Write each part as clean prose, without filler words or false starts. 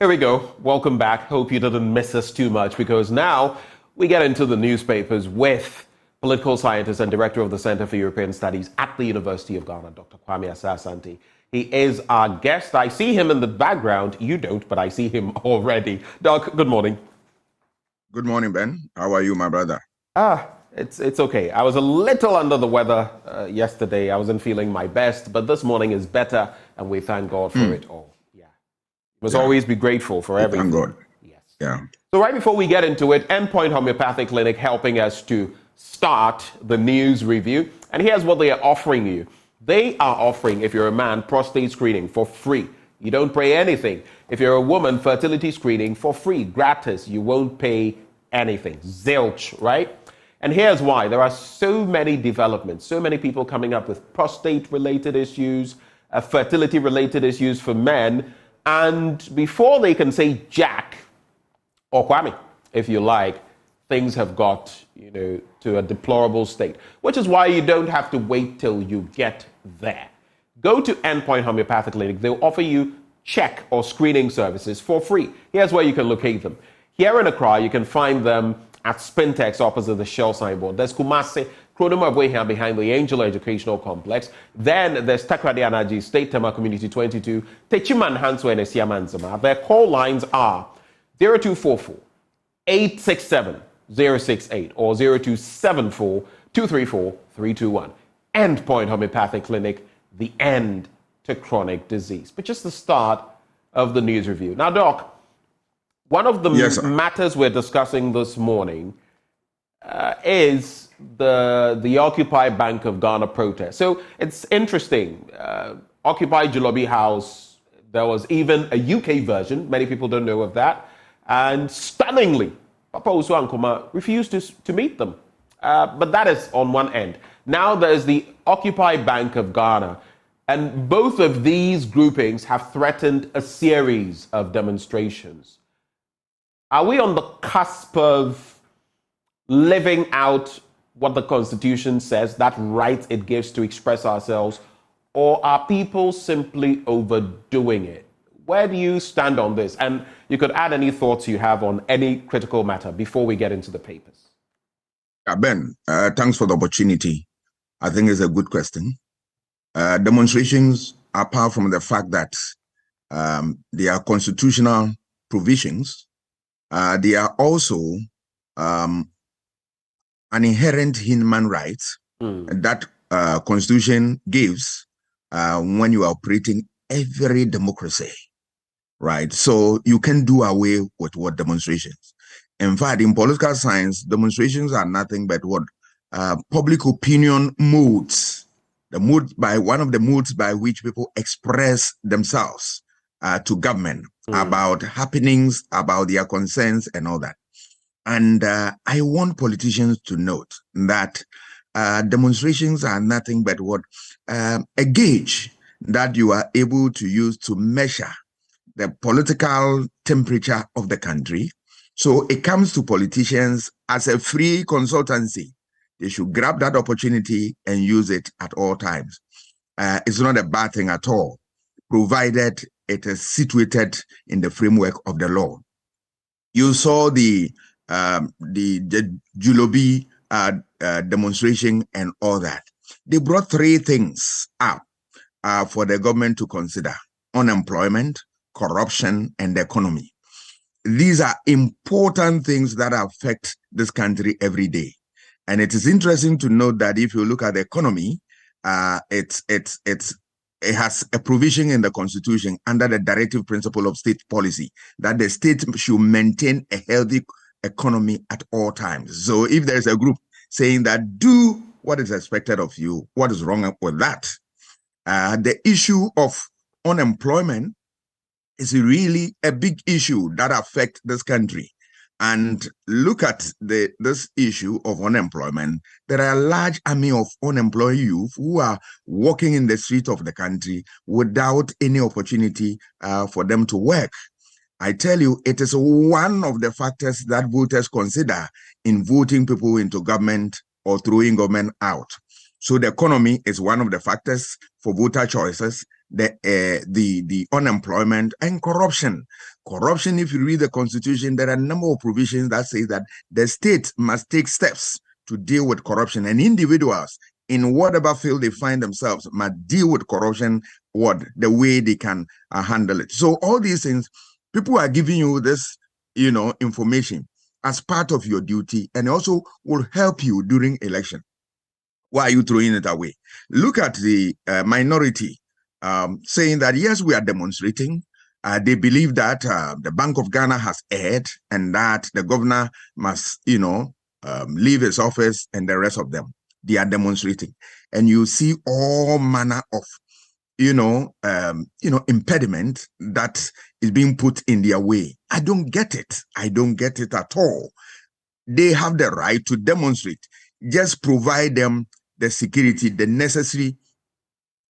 Here we go. Welcome back. Hope you didn't miss us too much because now we get into the newspapers with political scientist and director of the Center for European Studies at the University of Ghana, Dr. Kwame Asah-Asante. He is our guest. I see him in the background. You don't, but I see him already. Doc, good morning. Good morning, Ben. How are you, my brother? It's okay. I was a little under the weather yesterday. I wasn't feeling my best, but this morning is better, and we thank God for it all. Must always be grateful for everything. Thank God. Yes. Yeah. So right before we get into it, Endpoint Homeopathic Clinic helping us to start the news review. And here's what they are offering you. They are offering, if you're a man, prostate screening for free. You don't pay anything. If you're a woman, fertility screening for free, gratis. You won't pay anything. Zilch, right? And here's why. There are so many developments, so many people coming up with prostate-related issues, fertility-related issues for men. And before they can say Jack or Kwame, if you like, things have got, to a deplorable state, which is why you don't have to wait till you get there. Go to Endpoint Homeopathic Clinic. They'll offer you check or screening services for free. Here's where you can locate them. Here in Accra, you can find them at Spintex opposite the Shell signboard. There's Kumasi, Kronoma here behind the Angel Educational Complex. Then there's Takrady Anaji, State Tema Community 22, Techiman Hanso and Esiamanzama. Their call lines are 0244 867 068 or 0274 234 321. Endpoint Homeopathic Clinic, the end to chronic disease. But just the start of the news review. Now, Doc, one of the matters we're discussing this morning is the Occupy Bank of Ghana protest. So it's interesting. Occupy Jolobi House, there was even a UK version. Many people don't know of that. And stunningly, Papa Usu Ankoma refused to meet them. But that is on one end. Now there's the Occupy Bank of Ghana. And both of these groupings have threatened a series of demonstrations. Are we on the cusp of living out what the Constitution says, that right it gives to express ourselves, or are people simply overdoing it? Where do you stand on this? And you could add any thoughts you have on any critical matter before we get into the papers. Ben, thanks for the opportunity. I think it's a good question. Demonstrations, apart from the fact that they are constitutional provisions, they are also an inherent human right that Constitution gives when you are operating every democracy, right? So you can do away with what demonstrations. In fact, in political science, demonstrations are nothing but what public opinion modes, one of the modes by which people express themselves to government about happenings, about their concerns and all that. And I want politicians to note that demonstrations are nothing but what a gauge that you are able to use to measure the political temperature of the country. So it comes to politicians as a free consultancy. They should grab that opportunity and use it at all times. It's not a bad thing at all, provided it is situated in the framework of the law. You saw the Julobi demonstration and all that. They brought three things up for the government to consider: unemployment, corruption, and the economy. These are important things that affect this country every day. And it is interesting to note that if you look at the economy, it has a provision in the Constitution under the directive principle of state policy that the state should maintain a healthy economy at all times. So if there's a group saying that do what is expected of you, what is wrong with that? The issue of unemployment is really a big issue that affects this country. And look at this issue of unemployment. There are a large army of unemployed youth who are walking in the street of the country without any opportunity for them to work. I tell you, it is one of the factors that voters consider in voting people into government or throwing government out. So the economy is one of the factors for voter choices. the unemployment and corruption. Corruption, if you read the Constitution, there are a number of provisions that say that the state must take steps to deal with corruption, and individuals in whatever field they find themselves must deal with corruption the way they can handle it. So all these things, people are giving you this, information as part of your duty, and also will help you during election. Why are you throwing it away? Look at the minority saying that, yes, we are demonstrating. They believe that the Bank of Ghana has erred and that the governor must, leave his office, and the rest of them. They are demonstrating. And you see all manner of, impediment that is being put in their way. I don't get it. I don't get it at all. They have the right to demonstrate. Just provide them the security, the necessary,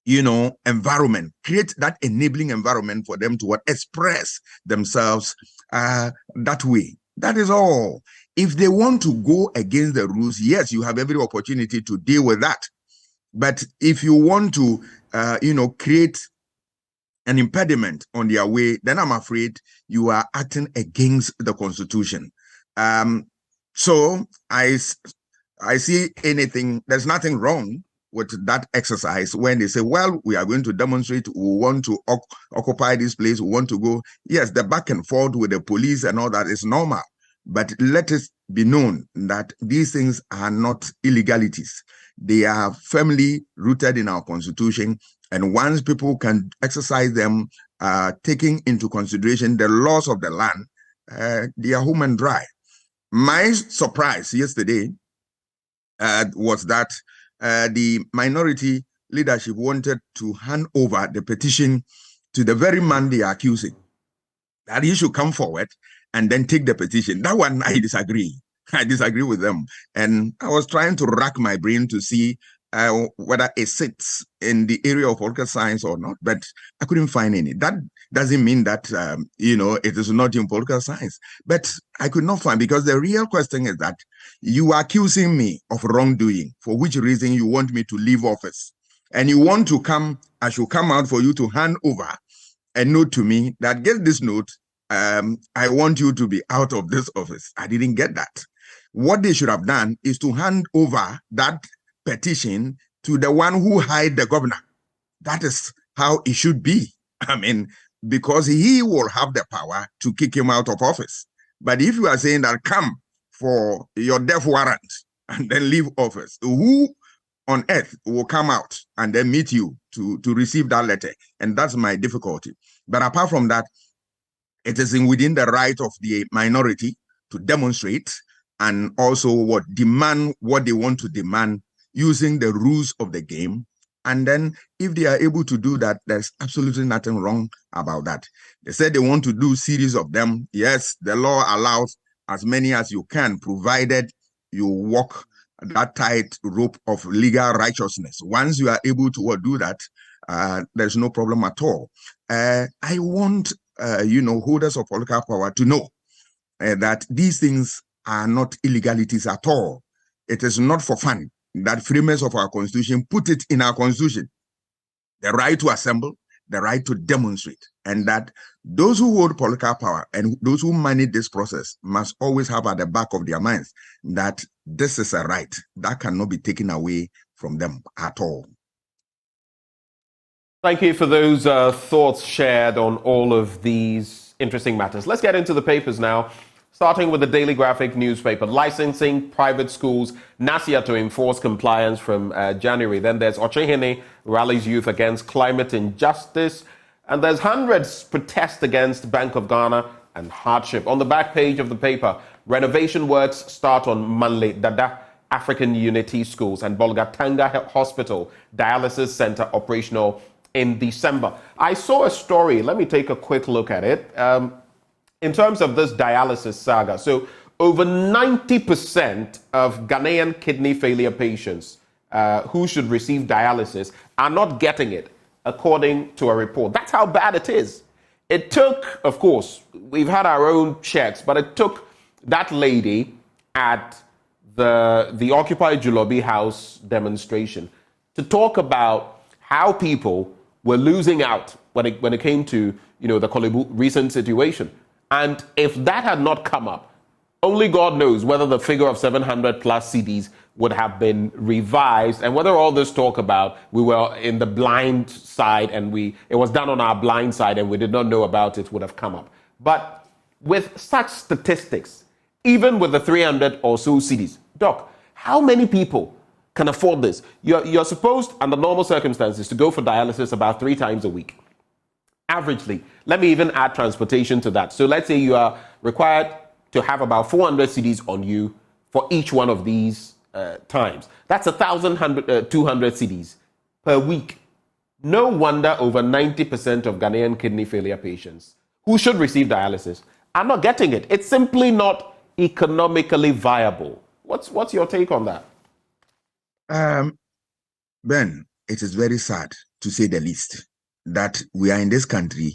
environment. Create that enabling environment for them to express themselves that way. That is all. If they want to go against the rules, yes, you have every opportunity to deal with that. But if you want to, create an impediment on their way, then I'm afraid you are acting against the Constitution. So I see there's nothing wrong with that exercise when they say, well, we are going to demonstrate, we want to occupy this place, we want to go. Yes, the back and forth with the police and all that is normal. But let it be known that these things are not illegalities. They are firmly rooted in our Constitution. And once people can exercise them, taking into consideration the laws of the land, they are home and dry. My surprise yesterday was that the minority leadership wanted to hand over the petition to the very man they are accusing, that he should come forward and then take the petition. That one, I disagree. I disagree with them. And I was trying to rack my brain to see whether it sits in the area of political science or not, but I couldn't find any. That doesn't mean that, it is not in political science, but I could not find, because the real question is that you are accusing me of wrongdoing, for which reason you want me to leave office. And you want to I should come out for you to hand over a note to me that, get this note, I want you to be out of this office. I didn't get that. What they should have done is to hand over that petition to the one who hired the governor. That is how it should be. I mean, because he will have the power to kick him out of office. But if you are saying that, come for your death warrant and then leave office, who on earth will come out and then meet you to receive that letter? And that's my difficulty. But apart from that, it is within the right of the minority to demonstrate and also demand what they want to demand using the rules of the game. And then if they are able to do that, there's absolutely nothing wrong about that. They said they want to do series of them. Yes, the law allows as many as you can, provided you walk that tight rope of legal righteousness. Once you are able to do that, there's no problem at all. I want holders of political power to know that these things are not illegalities at all. It is not for fun that framers of our Constitution put it in our Constitution. The right to assemble, the right to demonstrate, and that those who hold political power and those who manage this process must always have at the back of their minds that this is a right that cannot be taken away from them at all. Thank you for those thoughts shared on all of these interesting matters. Let's get into the papers now, starting with the Daily Graphic newspaper. Licensing private schools, NASIA to enforce compliance from January. Then there's Ochehene rallies youth against climate injustice. And there's hundreds protest against Bank of Ghana and hardship. On the back page of the paper, renovation works start on Manle Dada African Unity Schools and Bolgatanga Hospital Dialysis Center operational in December. I saw a story. Let me take a quick look at it. In terms of this dialysis saga, so over 90% of Ghanaian kidney failure patients who should receive dialysis are not getting it, according to a report. That's how bad it is. It took, of course, we've had our own checks, but it took that lady at the Occupy Julobi House demonstration to talk about how people were losing out when it came to, the Kolebu recent situation. And if that had not come up, only God knows whether the figure of 700 plus CDs would have been revised, and whether all this talk about we were in the blind side and it was done on our blind side and we did not know about it would have come up. But with such statistics, even with the 300 or so CDs, Doc, how many people can afford this? You're supposed, under normal circumstances, to go for dialysis about 3 times a week. Averagely, let me even add transportation to that. So let's say you are required to have about 400 CDs on you for each one of these times. That's 200 CDs per week. No wonder over 90% of Ghanaian kidney failure patients who should receive dialysis are not getting it. It's simply not economically viable. What's your take on that? Ben, it is very sad, to say the least, that we are in this country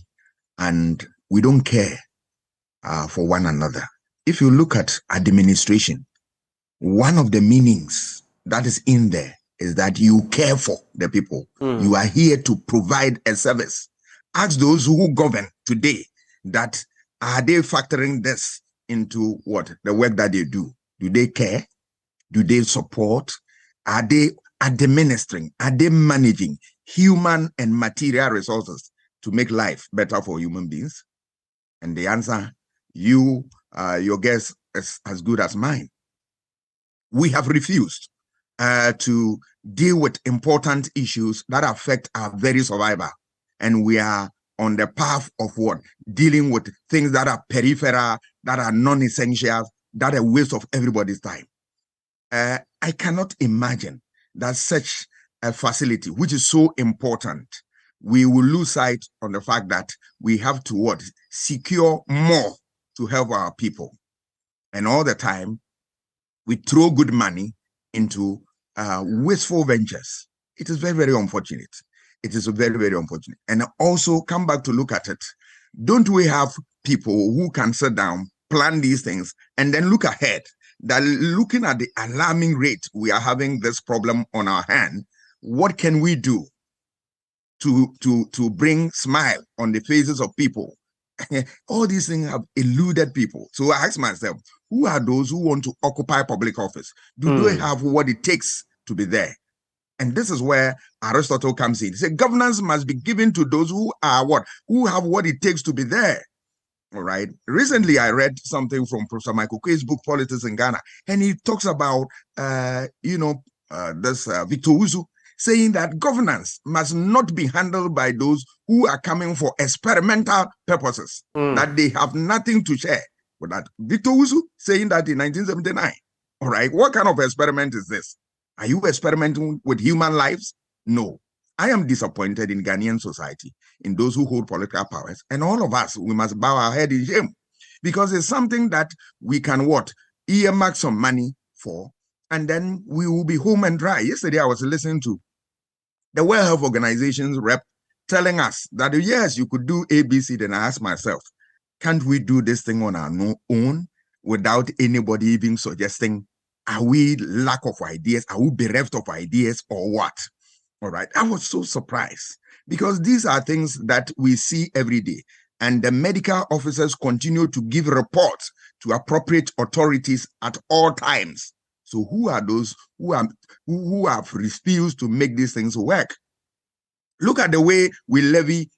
and we don't care for one another. If you look at administration, one of the meanings that is in there is that you care for the people. You are here to provide a service. Ask those who govern today that are they factoring this into the work that they do? Do they care? Do they support? Are they administering? Are they managing human and material resources to make life better for human beings? And the answer, your guess is as good as mine. We have refused to deal with important issues that affect our very survival. And we are on the path of dealing with things that are peripheral, that are non-essential, that are a waste of everybody's time. I cannot imagine that such a facility, which is so important, we will lose sight on the fact that we have to secure more to help our people. And all the time, we throw good money into wasteful ventures. It is very, very unfortunate. It is very, very unfortunate. And also come back to look at it. Don't we have people who can sit down, plan these things, and then look ahead? That looking at the alarming rate we are having this problem on our hand, what can we do to bring smile on the faces of people? All these things have eluded people. So I ask myself, who are those who want to occupy public office? Do they have what it takes to be there? And this is where Aristotle comes in. He said, governance must be given to those who are who have what it takes to be there. All right. Recently, I read something from Professor Michael Kwei's book, Politics in Ghana, and he talks about, this Victor Uzu, saying that governance must not be handled by those who are coming for experimental purposes, that they have nothing to share. But that Victor Uzu saying that in 1979. All right. What kind of experiment is this? Are you experimenting with human lives? No. I am disappointed in Ghanaian society, in those who hold political powers. And all of us, we must bow our head in shame, because it's something that we can earmark some money for, and then we will be home and dry. Yesterday, I was listening to the World Health Organization's rep telling us that, yes, you could do ABC. Then I asked myself, can't we do this thing on our own without anybody even suggesting, are we lack of ideas? Are we bereft of ideas or what? All right. I was so surprised, because these are things that we see every day. And the medical officers continue to give reports to appropriate authorities at all times. So who are those who have refused to make these things work? Look at the way we levy,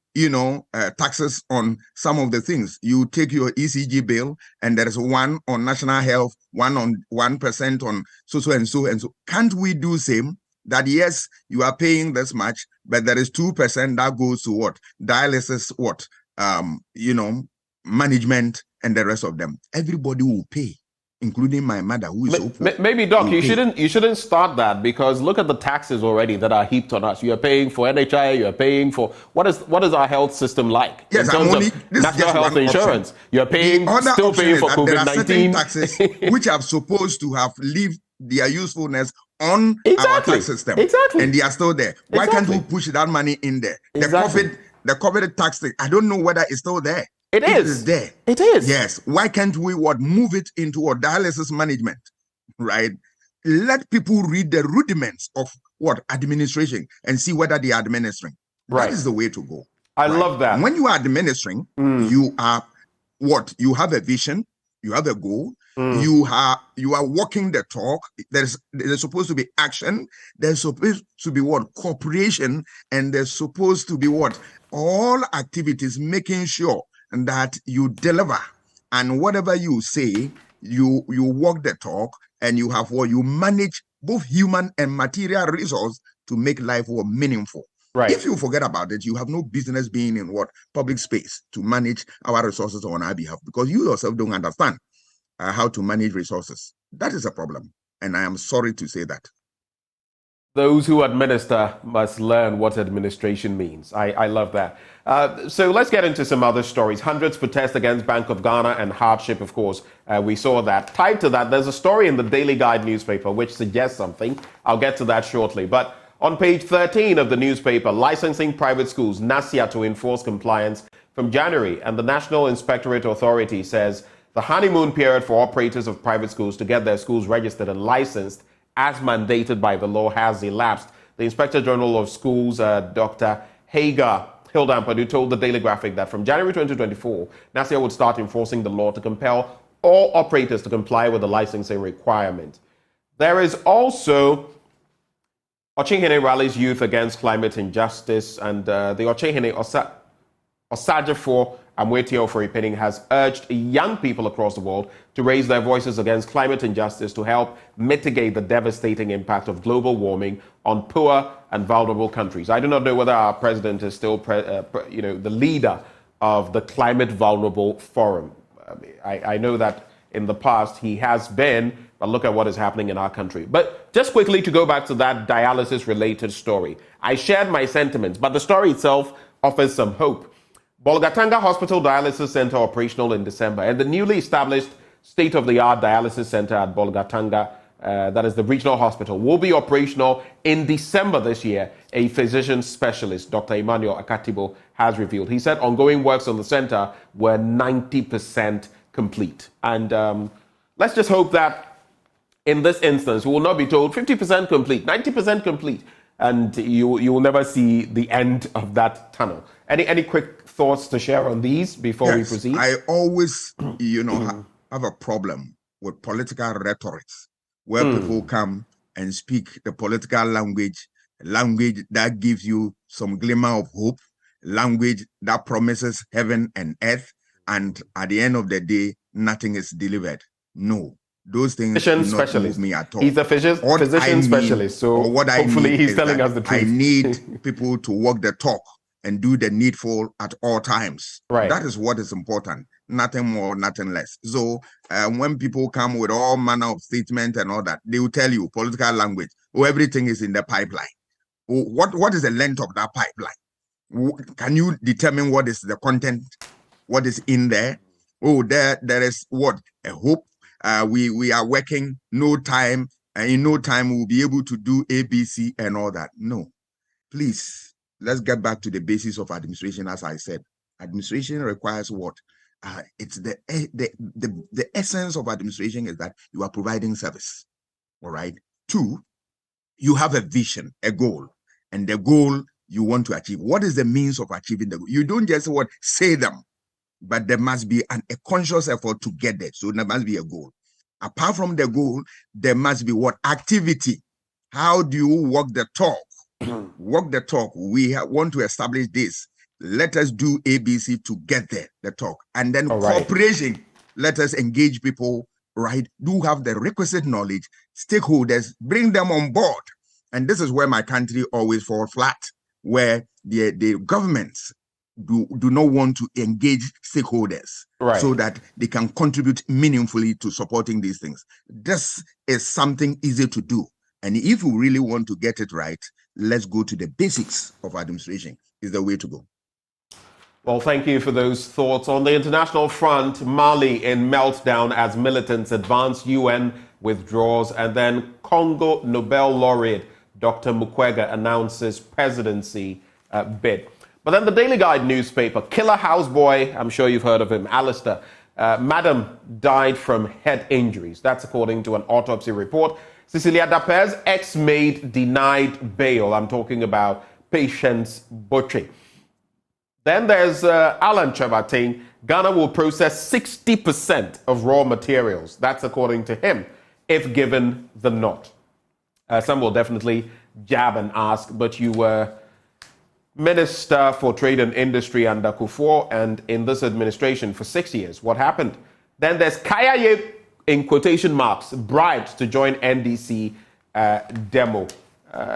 taxes on some of the things. You take your ECG bill, and there is one on national health, one on 1% on so and so and so. Can't we do same? That yes, you are paying this much, but there is 2% that goes to dialysis, management, and the rest of them. Everybody will pay, including my mother, who is so poor. Maybe, Doc, you shouldn't start that, because look at the taxes already that are heaped on us. You are paying for NHI. You are paying for what is our health system like? Yes, in terms of national health insurance. You are paying still paying for COVID-19. There are certain taxes which are supposed to have lived their usefulness on our tax system. Exactly. And they are still there. Why can't we push that money in there? Exactly. The COVID tax thing, I don't know whether it's still there. It is there. It is. Yes. Why can't we move it into dialysis management? Right? Let people read the rudiments of administration and see whether they are administering. Right. That is the way to go. I love that. And when you are administering, you are what? You have a vision, you have a goal, you are walking the talk. There's supposed to be action, there's supposed to be what? Cooperation, and there's supposed to be what? All activities making sure that you deliver. And whatever you say, you walk the talk, and you have what? You manage both human and material resource to make life more meaningful. Right. If you forget about it, you have no business being in what? Public space to manage our resources on our behalf, because you yourself don't understand how to manage resources. That is a problem. And I am sorry to say that. Those who administer must learn what administration means. I love that. So let's get into some other stories. Hundreds protest against Bank of Ghana and hardship, of course. We saw that. Tied to that, there's a story in the Daily Guide newspaper which suggests something. I'll get to that shortly. But on page 13 of the newspaper, licensing private schools, NASIA, to enforce compliance from January. And the National Inspectorate Authority says the honeymoon period for operators of private schools to get their schools registered and licensed as mandated by the law has elapsed. The Inspector General of Schools, Dr. Hagar Hildampadu, told the Daily Graphic that from January 2024, NASIA would start enforcing the law to compel all operators to comply with the licensing requirement. There is also Ochehene rallies youth against climate injustice, and the Ochehene Osajefo Amwetio Foripening has urged young people across the world to raise their voices against climate injustice to help mitigate the devastating impact of global warming on poor and vulnerable countries. I do not know whether our president is still the leader of the Climate Vulnerable Forum. I know that in the past he has been, but look at what is happening in our country. But just quickly to go back to that dialysis-related story, I shared my sentiments, but the story itself offers some hope. Bolgatanga Hospital Dialysis Center operational in December, and the newly established state-of-the-art dialysis center at Bolgatanga, that is the regional hospital, will be operational in December this year, a physician specialist, Dr. Emmanuel Akatibo, has revealed. He said ongoing works on the center were 90% complete. And let's just hope that in this instance, we will not be told 50% complete, 90% complete, and you will never see the end of that tunnel. Any quick thoughts to share on these before we proceed? I always, have a problem with political rhetorics where people come and speak the political language that gives you some glimmer of hope, language that promises heaven and earth, and at the end of the day, nothing is delivered. No. Those things do not move me at all. He's a physician specialist, so hopefully he's telling us the truth. I need people to walk the talk and do the needful at all times. Right. That is what is important. Nothing more, nothing less. So when people come with all manner of statements and all that, they will tell you political language. Oh, everything is in the pipeline. Oh, what is the length of that pipeline? Can you determine what is the content? What is in there? Oh, there is what? A hope. We are working no time, and in no time we'll be able to do ABC and all that. No, please, let's get back to the basis of administration. As I said, administration requires what? It's the essence of administration is that you are providing service. All right. 2, you have a vision, a goal, and the goal you want to achieve. What is the means of achieving the goal? You don't just say them. But there must be a conscious effort to get there. So there must be a goal. Apart from the goal, there must be what? Activity. How do you walk the talk? Walk the talk. We want to establish this. Let us do ABC to get there, the talk. And then cooperation. Let us engage people, right? Do have the requisite knowledge, stakeholders, bring them on board. And this is where my country always falls flat, where the governments do not want to engage stakeholders so that they can contribute meaningfully to supporting these things. This is something easy to do. And if you really want to get it right, let's go to the basics of administration is the way to go. Well, thank you for those thoughts. On the international front, Mali in meltdown as militants advance UN withdraws, and then Congo Nobel laureate Dr. Mukwege announces presidency bid. But then the Daily Guide newspaper, killer houseboy, I'm sure you've heard of him, Alistair, Madam died from head injuries. That's according to an autopsy report. Cecilia Daper's ex-maid denied bail. I'm talking about patients' butchery. Then there's Alan Chebating. Ghana will process 60% of raw materials. That's according to him, if given the nod. Some will definitely jab and ask, but you were Minister for Trade and Industry under Kufuor and in this administration for 6 years. What happened? Then there's Kayaye, in quotation marks, bribed to join NDC demo.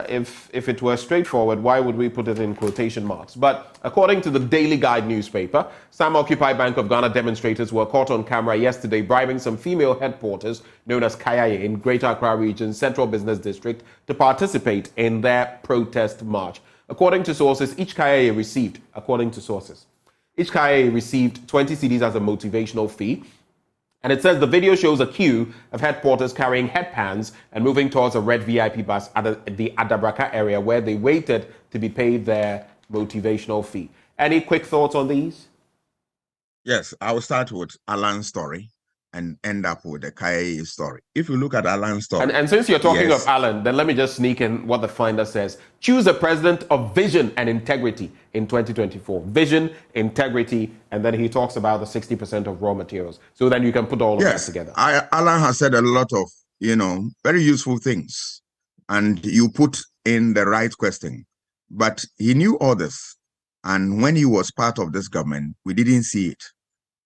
If it were straightforward, why would we put it in quotation marks? But according to the Daily Guide newspaper, some Occupy Bank of Ghana demonstrators were caught on camera yesterday bribing some female headquarters known as Kayaye in Greater Accra Region's Central Business District to participate in their protest march. According to sources, each Kayaye received 20 cedis as a motivational fee. And it says the video shows a queue of headquarters carrying headpans and moving towards a red VIP bus at the Adabraka area where they waited to be paid their motivational fee. Any quick thoughts on these? Yes, I will start with Alan's story and end up with the Kayaye story. If you look at Alan's story... And since you're talking of Alan, then let me just sneak in what the finder says. Choose a president of vision and integrity in 2024. Vision, integrity, and then he talks about the 60% of raw materials. So then you can put all of that together. Alan has said a lot of, very useful things. And you put in the right question. But he knew all this. And when he was part of this government, we didn't see it.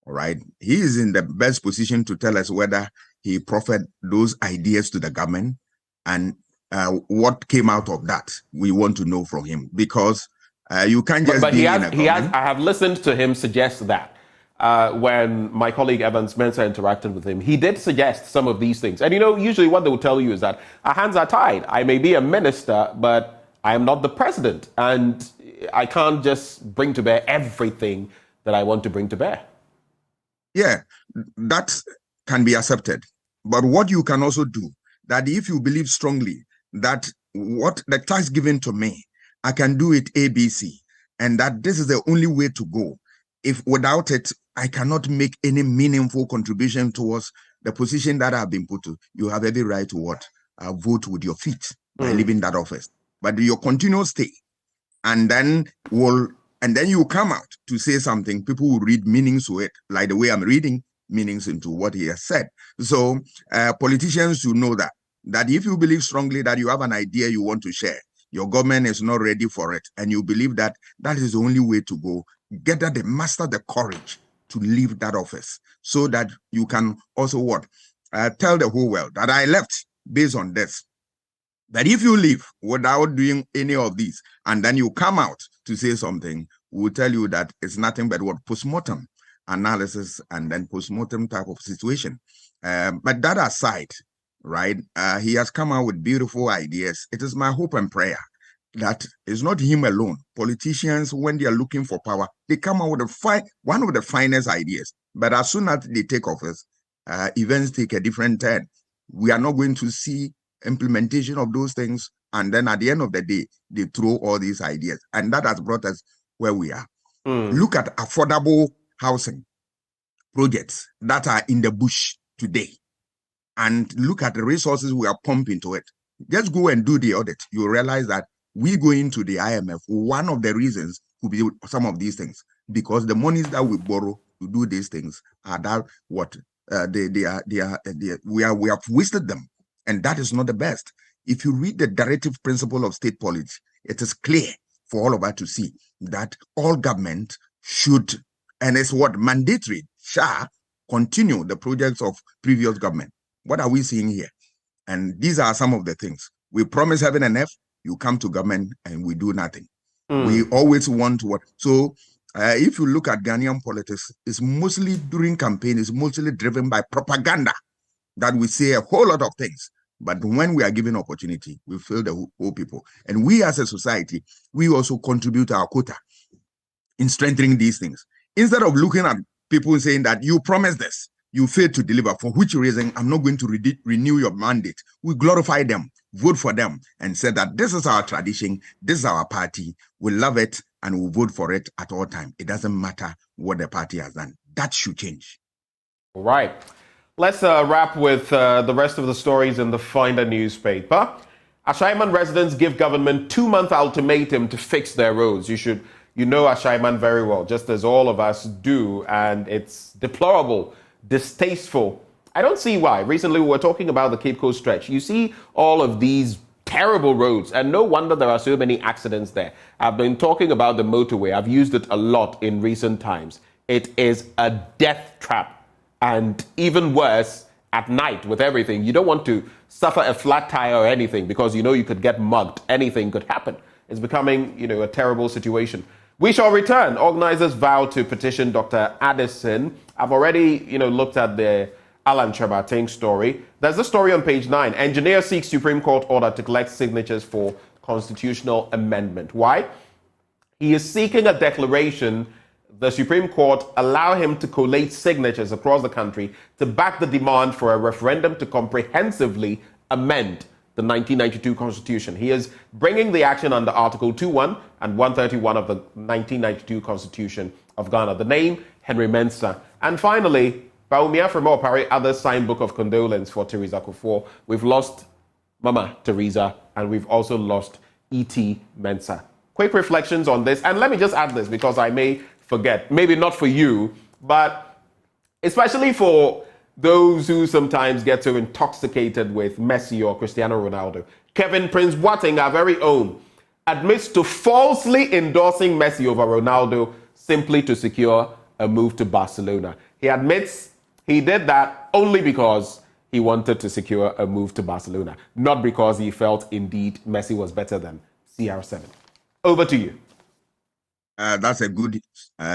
All right. He is in the best position to tell us whether he proffered those ideas to the government and what came out of that. We want to know from him because you can't just be in a government. I have listened to him suggest that when my colleague Evans Mensah interacted with him, he did suggest some of these things. And usually what they will tell you is that our hands are tied. I may be a minister, but I am not the president. And I can't just bring to bear everything that I want to bring to bear. Yeah, that can be accepted. But what you can also do, that if you believe strongly that what the task given to me, I can do it ABC, and that this is the only way to go. If without it, I cannot make any meaningful contribution towards the position that I've been put to, you have every right to vote with your feet by leaving that office. But your continuous stay, and then you come out to say something, people will read meanings to it, like the way I'm reading meanings into what he has said. So politicians should know that if you believe strongly that you have an idea you want to share, your government is not ready for it, and you believe that that is the only way to go, muster the courage to leave that office so that you can also tell the whole world that I left based on this. That if you leave without doing any of these, and then you come out to say something, we'll tell you that it's nothing but postmortem analysis and then postmortem type of situation. But that aside, right, he has come out with beautiful ideas. It is my hope and prayer that it's not him alone. Politicians, when they are looking for power, they come out with one of the finest ideas. But as soon as they take office, events take a different turn. We are not going to see implementation of those things, and then at the end of the day they throw all these ideas, and that has brought us where we are. Look at affordable housing projects that are in the bush today, and look at the resources we are pumping to it. Just go and do the audit. You realize that we go into the IMF, one of the reasons could be some of these things, because the monies that we borrow to do these things are that we have wasted them. And that is not the best. If you read the directive principle of state policy, it is clear for all of us to see that all government should, and it's mandatory, shall continue the projects of previous government. What are we seeing here? And these are some of the things. We promise heaven and earth, you come to government and we do nothing. We always want to work. So if you look at Ghanaian politics, it's mostly during campaign, it's mostly driven by propaganda that we say a whole lot of things. But when we are given opportunity, we feel the whole people. And we as a society, we also contribute our quota in strengthening these things. Instead of looking at people saying that you promised this, you failed to deliver, for which reason I'm not going to renew your mandate. We glorify them, vote for them, and say that this is our tradition, this is our party, we love it, and we vote for it at all times. It doesn't matter what the party has done. That should change. All right. Let's wrap with the rest of the stories in the Finder newspaper. Ashaiman residents give government 2-month ultimatum to fix their roads. You know Ashaiman very well, just as all of us do, and it's deplorable, distasteful. I don't see why. Recently, we were talking about the Cape Coast stretch. You see all of these terrible roads, and no wonder there are so many accidents there. I've been talking about the motorway. I've used it a lot in recent times. It is a death trap, and even worse, at night with everything. You don't want to suffer a flat tire or anything because you know you could get mugged. Anything could happen. It's becoming, a terrible situation. We shall return. Organizers vow to petition Dr. Addison. I've already, looked at the Alan Chabating story. There's a story on page 9. Engineer seeks Supreme Court order to collect signatures for constitutional amendment. Why? He is seeking a declaration the Supreme Court allow him to collate signatures across the country to back the demand for a referendum to comprehensively amend the 1992 Constitution. He is bringing the action under Article 21 and 131 of the 1992 Constitution of Ghana. The name, Henry Mensah. And finally, Baumia from Opari, other signed book of condolence for Teresa Kufuor. We've lost Mama Teresa, and we've also lost E.T. Mensah. Quick reflections on this, and let me just add this because I may forget. Maybe not for you, but especially for those who sometimes get so intoxicated with Messi or Cristiano Ronaldo. Kevin Prince Boateng, our very own, admits to falsely endorsing Messi over Ronaldo simply to secure a move to Barcelona. He admits he did that only because he wanted to secure a move to Barcelona, not because he felt indeed Messi was better than CR7. Over to you. That's a good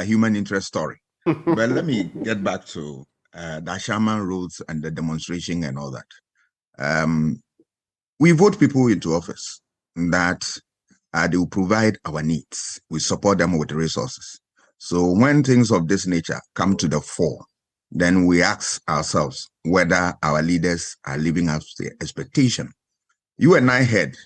human interest story. But let me get back to the Ashaiman roads and the demonstration and all that. We vote people into office that they will provide our needs. We support them with resources. So when things of this nature come to the fore, then we ask ourselves whether our leaders are living up to the expectation. You and I heard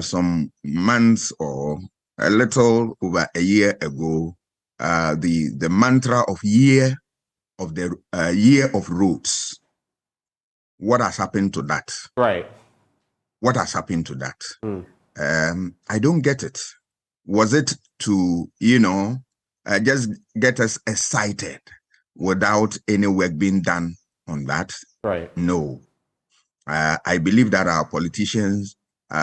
some months or a little over a year ago, the mantra of year of roads. What has happened to that? Right. What has happened to that? I don't get it. Was it to, just get us excited without any work being done on that? Right. No. I believe that our politicians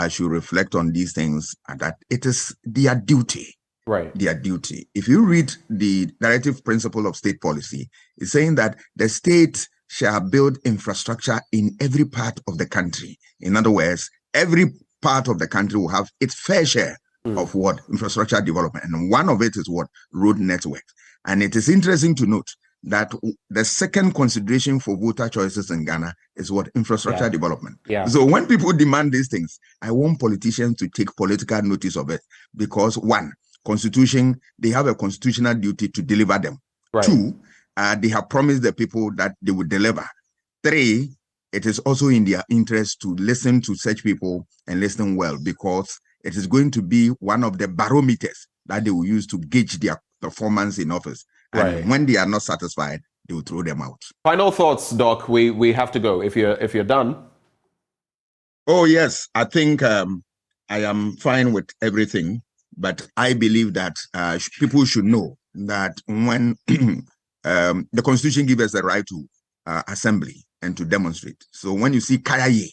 should reflect on these things and that it is their duty. Right. Their duty. If you read the directive principle of state policy, it's saying that the state shall build infrastructure in every part of the country. In other words, every part of the country will have its fair share of what? Infrastructure development. And one of it is what? Road network. And it is interesting to note that the second consideration for voter choices in Ghana is what? Infrastructure development. Yeah. So when people demand these things, I want politicians to take political notice of it because one, constitution, they have a constitutional duty to deliver them. Right. Two, they have promised the people that they will deliver. Three, it is also in their interest to listen to such people and listen well because it is going to be one of the barometers that they will use to gauge their performance in office. And when they are not satisfied, they will throw them out. Final thoughts, Doc. We have to go. If you're done. Oh yes, I think I am fine with everything, but I believe that people should know that when the Constitution gives us the right to assembly and to demonstrate. So when you see Kayaye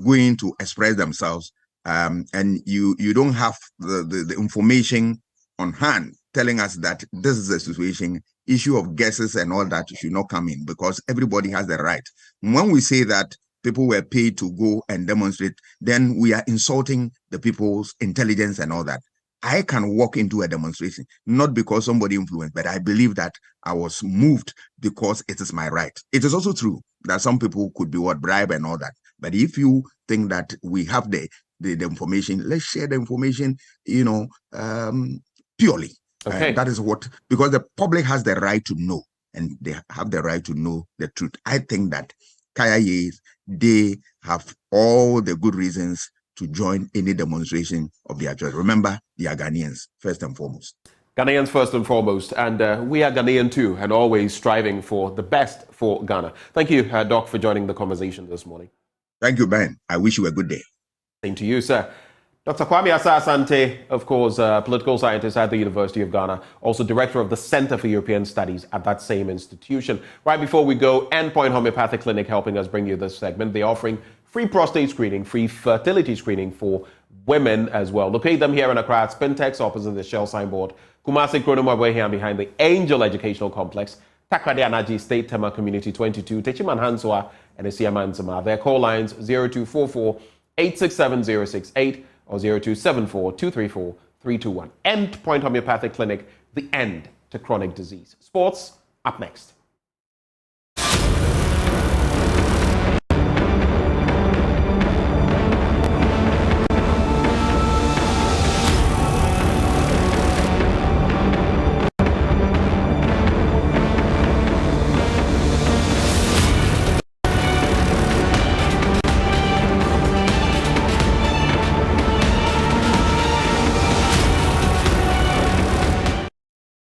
going to express themselves, and you don't have the information on hand telling us that this is the situation, issue of guesses and all that should not come in because everybody has the right. When we say that people were paid to go and demonstrate, then we are insulting the people's intelligence and all that. I can walk into a demonstration, not because somebody influenced, but I believe that I was moved because it is my right. It is also true that some people could be bribe and all that. But if you think that we have the information, let's share the information, purely. Okay. That is what, because the public has the right to know, and they have the right to know the truth. I think that Kayaye, they have all the good reasons to join any demonstration of their choice. Remember, they are Ghanaians, first and foremost. Ghanaians first and foremost, and we are Ghanaian too, and always striving for the best for Ghana. Thank you, Doc, for joining the conversation this morning. Thank you, Ben. I wish you a good day. Same to you, sir. Dr. Kwame Asante, of course, political scientist at the University of Ghana, also director of the Center for European Studies at that same institution. Right before we go, Endpoint Homeopathic Clinic helping us bring you this segment. They're offering free prostate screening, free fertility screening for women as well. Locate them here in Accra at Spintex, opposite the Shell signboard. Kumasi Kronomabwe here behind the Angel Educational Complex. Takrade Anaji State Tema Community 22. Techiman Hanswa and Esiamanzama. Their call lines 0244 867 068 or 0274 234 321. Endpoint Homeopathic Clinic, the end to chronic disease. Sports up next.